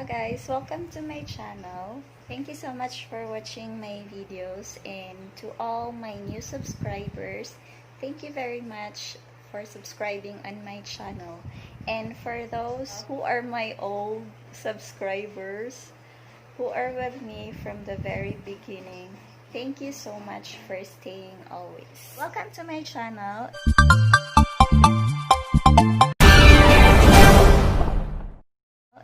guys, welcome to my channel. Thank you so much for watching my videos, and to all my new subscribers, thank you very much for subscribing on my channel. And for those who are my old subscribers, who are with me from the very beginning, thank you so much for staying always. Welcome to my channel.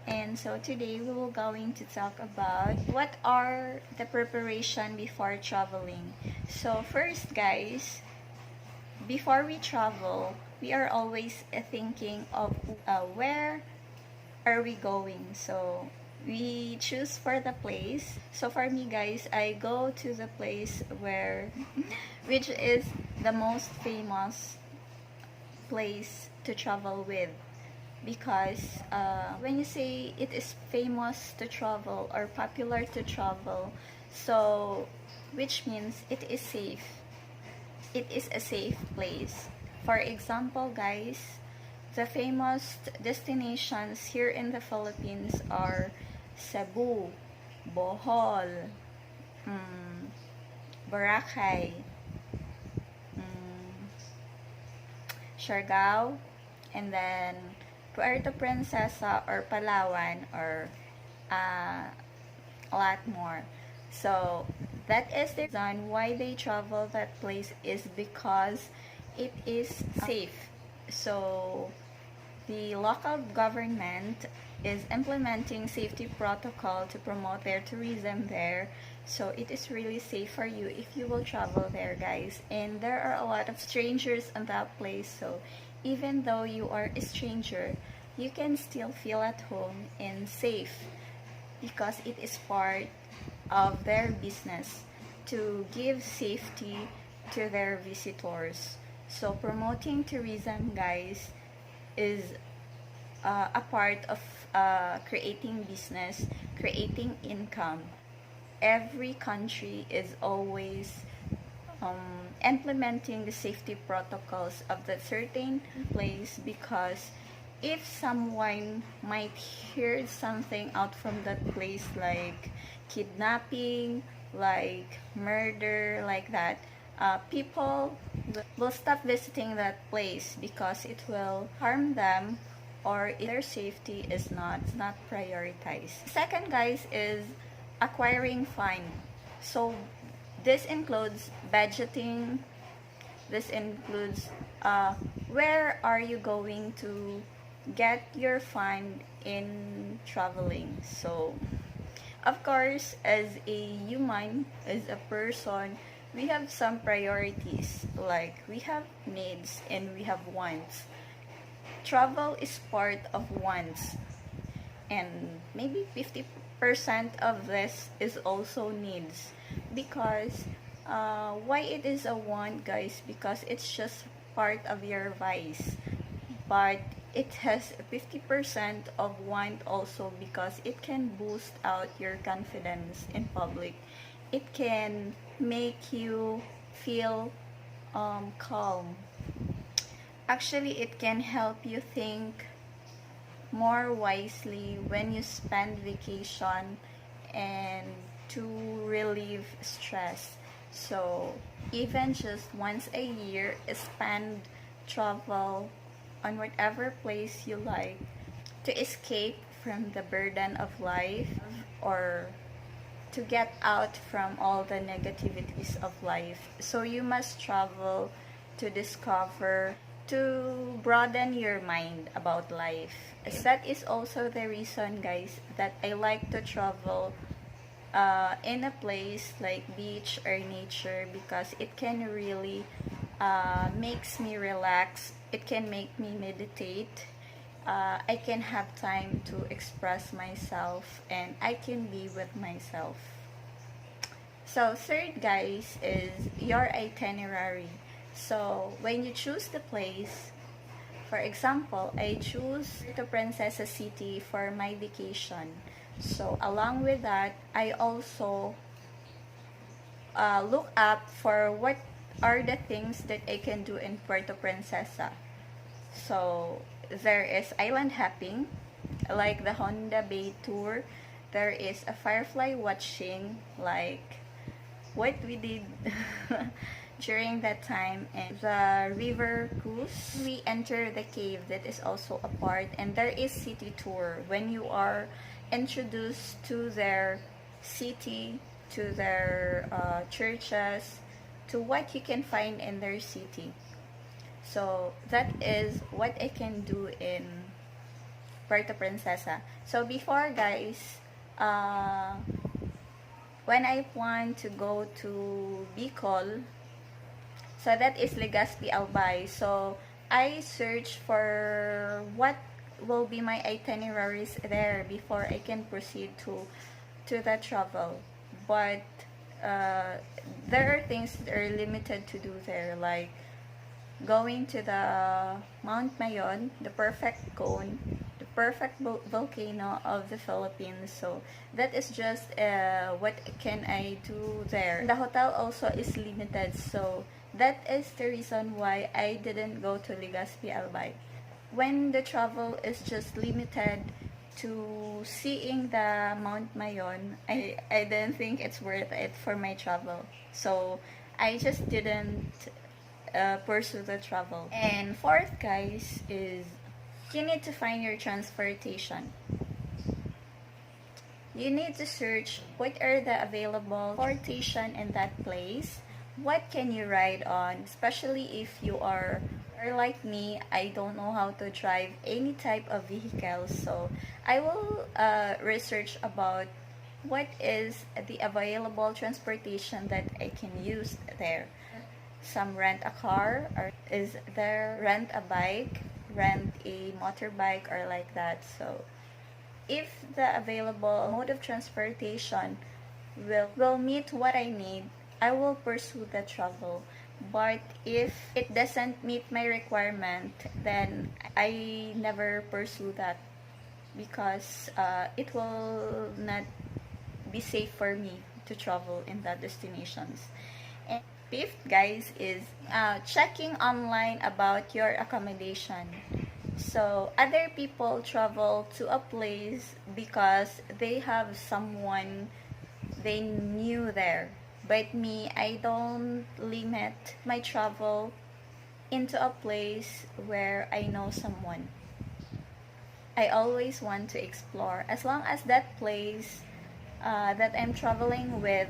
And so today we will going to talk about what are the preparation before traveling. So first guys, before we travel, we are always thinking of where are we going. So we choose for the place. So for me guys, I go to the place where which is the most famous place to travel with, because when you say it is famous to travel or popular to travel, so which means it is safe. It is a safe place. For example guys, the famous destinations here in the Philippines are Cebu, Bohol, Boracay, Siargao, and then Puerto Princesa or Palawan, or a lot more. So that is the reason why they travel that place, is because it is safe. So the local government is implementing safety protocol to promote their tourism there. So it is really safe for you if you will travel there guys. And there are a lot of strangers in that place, so even though you are a stranger, you can still feel at home and safe, because it is part of their business to give safety to their visitors. So promoting tourism guys is a part of creating business, creating income. Every country is always implementing the safety protocols of that certain place, because if someone might hear something out from that place, like kidnapping, like murder, like that, people will stop visiting that place because it will harm them, or their safety is not prioritized. Second guys is acquiring fund. So this includes budgeting. This includes where are you going to get your fund in traveling. So of course, as a human, as a person, we have some priorities, like we have needs and we have wants. Travel is part of wants, and maybe 50% of this is also needs. Because why it is a want guys? Because it's just part of your vice, but it has 50% of want also, because it can boost out your confidence in public. It can make you feel calm. Actually, it can help you think more wisely when you spend vacation, and to relieve stress. So even just once a year, spend travel on whatever place you like, to escape from the burden of life, or to get out from all the negativities of life. So you must travel to discover, to broaden your mind about life. That is also the reason guys that I like to travel in a place like beach or nature, because it can really makes me relax. It can make me meditate. I can have time to express myself, and I can be with myself. So third guys is your itinerary. So when you choose the place, for example, I choose the Princesa City for my vacation. So along with that, I also look up for what are the things that I can do in Puerto Princesa. So there is island hopping, like the Honda Bay tour, there is a firefly watching, like what we did during that time, and the river cruise. We enter the cave, that is also a part, and there is city tour when you are introduced to their city, to their churches, to what you can find in their city. So that is what I can do in Puerto Princesa. So before, guys, when I plan to go to Bicol, so that is Legazpi Albay. So I search for what will be my itineraries there before I can proceed to the travel. But there are things that are limited to do there, like going to the Mount Mayon, the perfect cone, the perfect volcano of the Philippines. So that is just what can I do there. The hotel also is limited, so that is the reason why I didn't go to Legazpi Albay. When the travel is just limited to seeing the Mount Mayon, I didn't think it's worth it for my travel. So I just didn't pursue the travel. And fourth, guys, is you need to find your transportation. You need to search what are the available transportation in that place. What can you ride on, especially if you are like me, I don't know how to drive any type of vehicle. So I will research about what is the available transportation that I can use there. Some rent a car, or is there rent a bike, rent a motorbike, or like that. So if the available mode of transportation will meet what I need, I will pursue the travel. But if it doesn't meet my requirement, then I never pursue that, because it will not be safe for me to travel in that destinations. And fifth, guys, is checking online about your accommodation. So other people travel to a place because they have someone they knew there. But me, I don't limit my travel into a place where I know someone. I always want to explore. As long as that place that I'm traveling with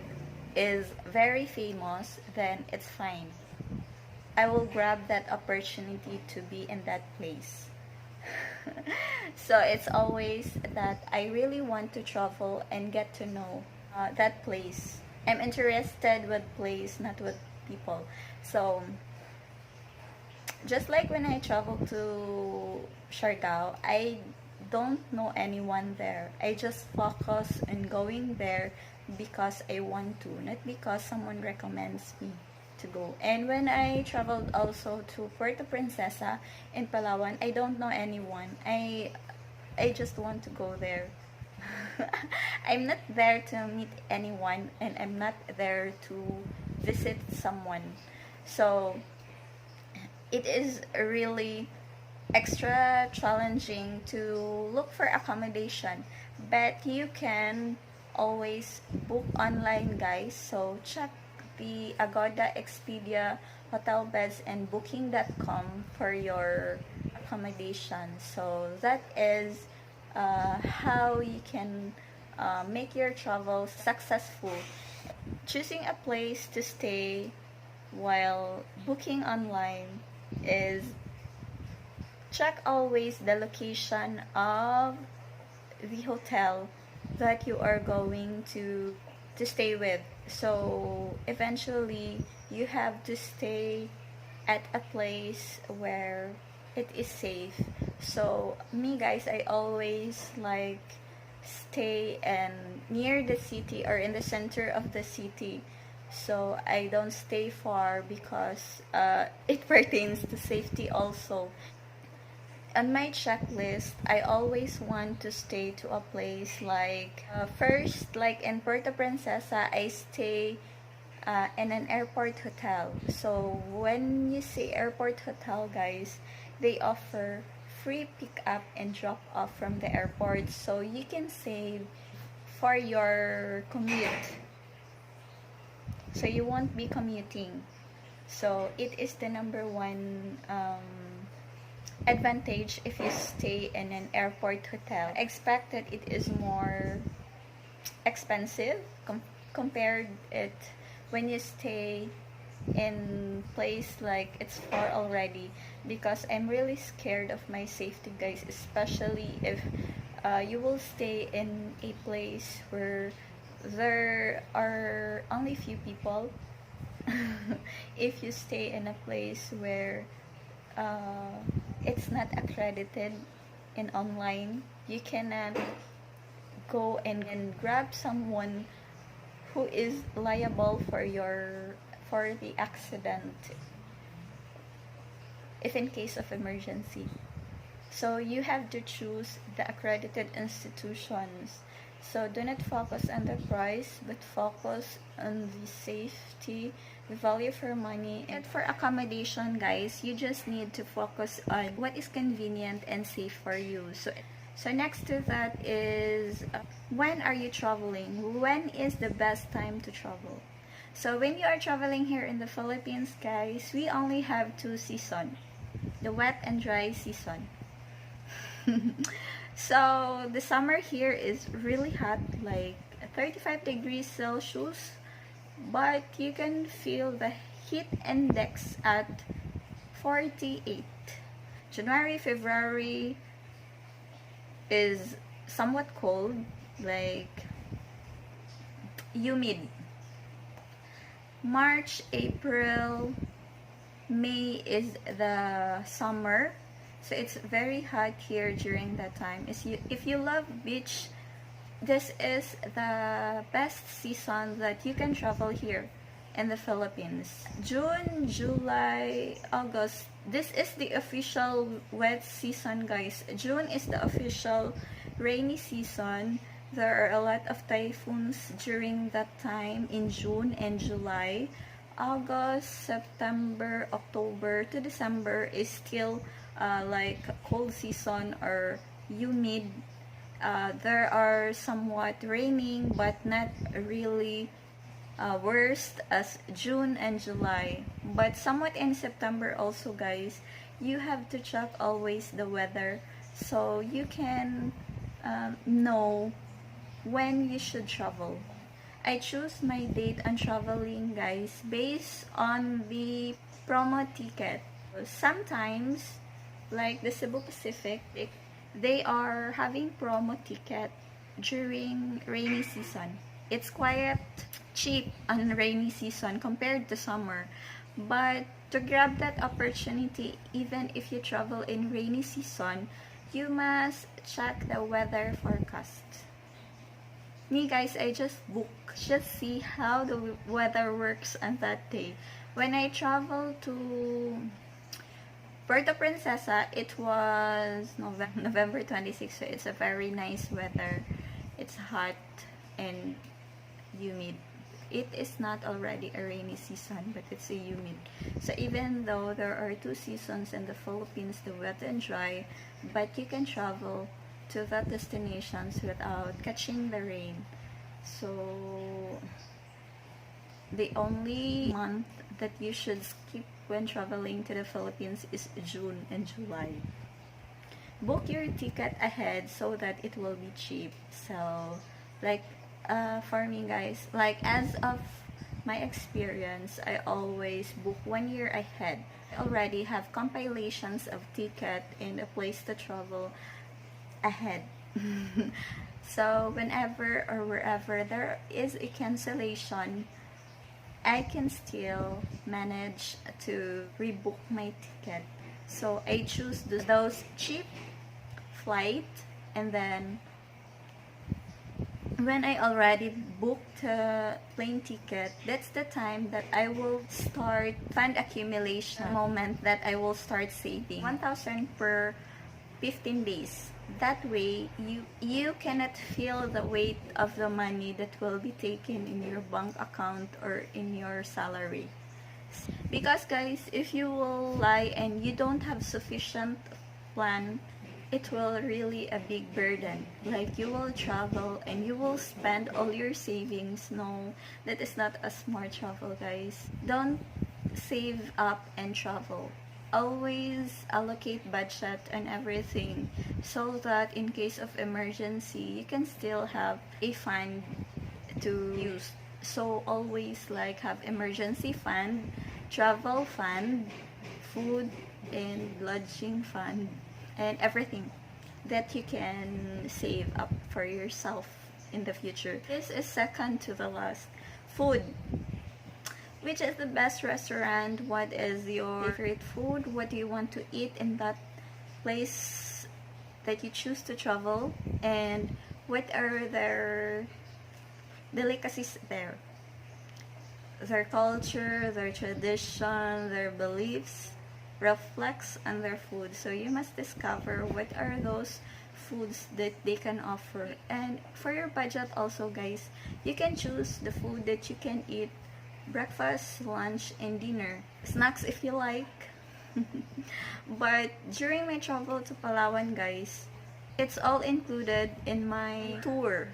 is very famous, then it's fine. I will grab that opportunity to be in that place. So it's always that I really want to travel and get to know that place. I'm interested with place, not with people. So just like when I traveled to Siargao, I don't know anyone there. I just focus on going there because I want to, not because someone recommends me to go. And when I traveled also to Puerto Princesa in Palawan, I don't know anyone. I just want to go there. I'm not there to meet anyone, and I'm not there to visit someone. So it is really extra challenging to look for accommodation, but you can always book online, guys. So check the Agoda, Expedia, Hotel Beds, and Booking.com for your accommodation. So that is how you can make your travel successful. Choosing a place to stay while booking online is check always the location of the hotel that you are going to stay with. So eventually you have to stay at a place where it is safe. So me, guys, I always like stay and near the city or in the center of the city, so I don't stay far because it pertains to safety also. On my checklist, I always want to stay to a place like first, like in Puerto Princesa, I stay in an airport hotel. So when you say airport hotel, guys, they offer free pick up and drop off from the airport, so you can save for your commute, so you won't be commuting. So it is the number one advantage if you stay in an airport hotel. Expect that it is more expensive compared it when you stay in place like it's far already, because I'm really scared of my safety, guys, especially if you will stay in a place where there are only few people. If you stay in a place where it's not accredited in online, you cannot go and grab someone who is liable for the accident if in case of emergency. So you have to choose the accredited institutions. So do not focus on the price, but focus on the safety, the value for money. And for accommodation, guys, you just need to focus on what is convenient and safe for you. So next to that is when are you traveling? When is the best time to travel? So when you are traveling here in the Philippines, guys, we only have two seasons, the wet and dry season. So the summer here is really hot, like 35 degrees Celsius, but you can feel the heat index at 48. January, February is somewhat cold, like humid. March, April, May is the summer. So it's very hot here during that time. If you love beach, this is the best season that you can travel here in the Philippines. June, July, August, this is the official wet season, guys. June is the official rainy season. There are a lot of typhoons during that time in June and July. August, September, October to December is still like cold season or humid. There are somewhat raining, but not really worst as June and July. But somewhat in September also, guys. You have to check always the weather so you can know when you should travel. I choose my date on traveling, guys, based on the promo ticket. Sometimes, like the Cebu Pacific, they are having promo ticket during rainy season. It's quite cheap on rainy season compared to summer. But to grab that opportunity, even if you travel in rainy season, you must check the weather forecast. Me, guys, I just see how the weather works on that day. When I traveled to Puerto Princesa, it was November 26, so it's a very nice weather. It's hot and humid. It is not already a rainy season, but it's a humid. So even though there are two seasons in the Philippines, the wet and dry, but you can travel to that destinations without catching the rain. So the only month that you should skip when traveling to the Philippines is June and July. Book your ticket ahead so that it will be cheap. So like for me, guys, like as of my experience, I always book 1 year ahead. I already have compilations of ticket and a place to travel ahead. So whenever or wherever there is a cancellation, I can still manage to rebook my ticket. So I choose those cheap flight, and then when I already booked a plane ticket, that's the time that I will start fund accumulation, the moment that I will start saving 1,000 per 15 days. That way, you cannot feel the weight of the money that will be taken in your bank account or in your salary. Because, guys, if you will lie and you don't have sufficient plan, it will really a big burden. Like you will travel and you will spend all your savings. No, that is not a smart travel, guys. Don't save up and travel. Always allocate budget and everything so that in case of emergency, you can still have a fund to use. So always like have emergency fund, travel fund, food and lodging fund, and everything that you can save up for yourself in the future. This is second to the last. Food. Which is the best restaurant? What is your favorite food? What do you want to eat in that place that you choose to travel? And what are their delicacies there? Their culture, their tradition, their beliefs reflects on their food. So you must discover what are those foods that they can offer. And for your budget also, guys, you can choose the food that you can eat breakfast, lunch, and dinner. Snacks if you like. But during my travel to Palawan, guys, it's all included in my tour.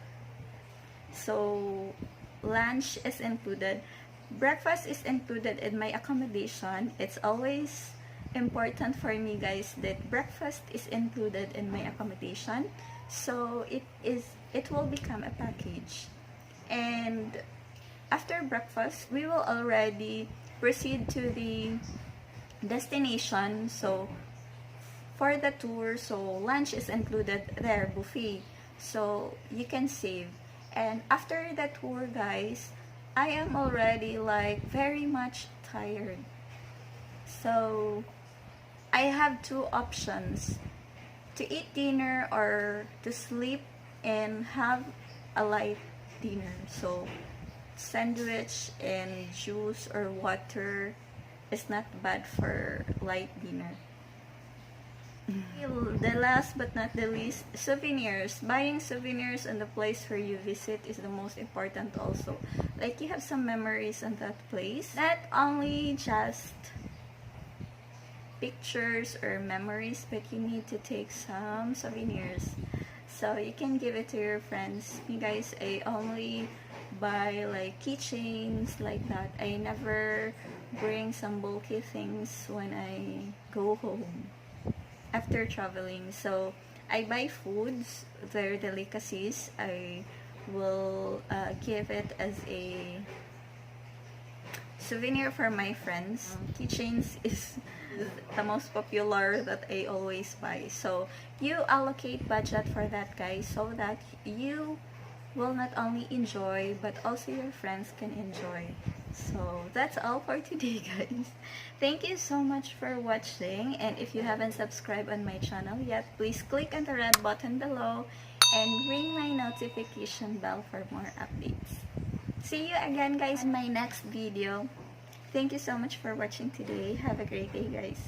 So lunch is included, breakfast is included in my accommodation. It's always important for me, guys, that breakfast is included in my accommodation. So it will become a package. And after breakfast, we will already proceed to the destination. So for the tour, so lunch is included there, buffet. So you can save. And after the tour, guys, I am already like very much tired. So I have two options: to eat dinner or to sleep and have a light dinner. So sandwich and juice or water is not bad for light dinner. The last but not the least, souvenirs. Buying souvenirs on the place where you visit is the most important also. Like you have some memories on that place. Not only just pictures or memories, but you need to take some souvenirs. So you can give it to your friends. Me, guys, I only buy like keychains like that. I never bring some bulky things when I go home after traveling. So I buy foods, their delicacies. I will give it as a souvenir for my friends. Keychains is the most popular that I always buy. So you allocate budget for that, guys, so that you will not only enjoy but also your friends can enjoy. So that's all for today, guys. Thank you so much for watching, and if you haven't subscribed on my channel yet, please click on the red button below and ring my notification bell for more updates. See you again, guys, in my next video. Thank you so much for watching today. Have a great day, guys.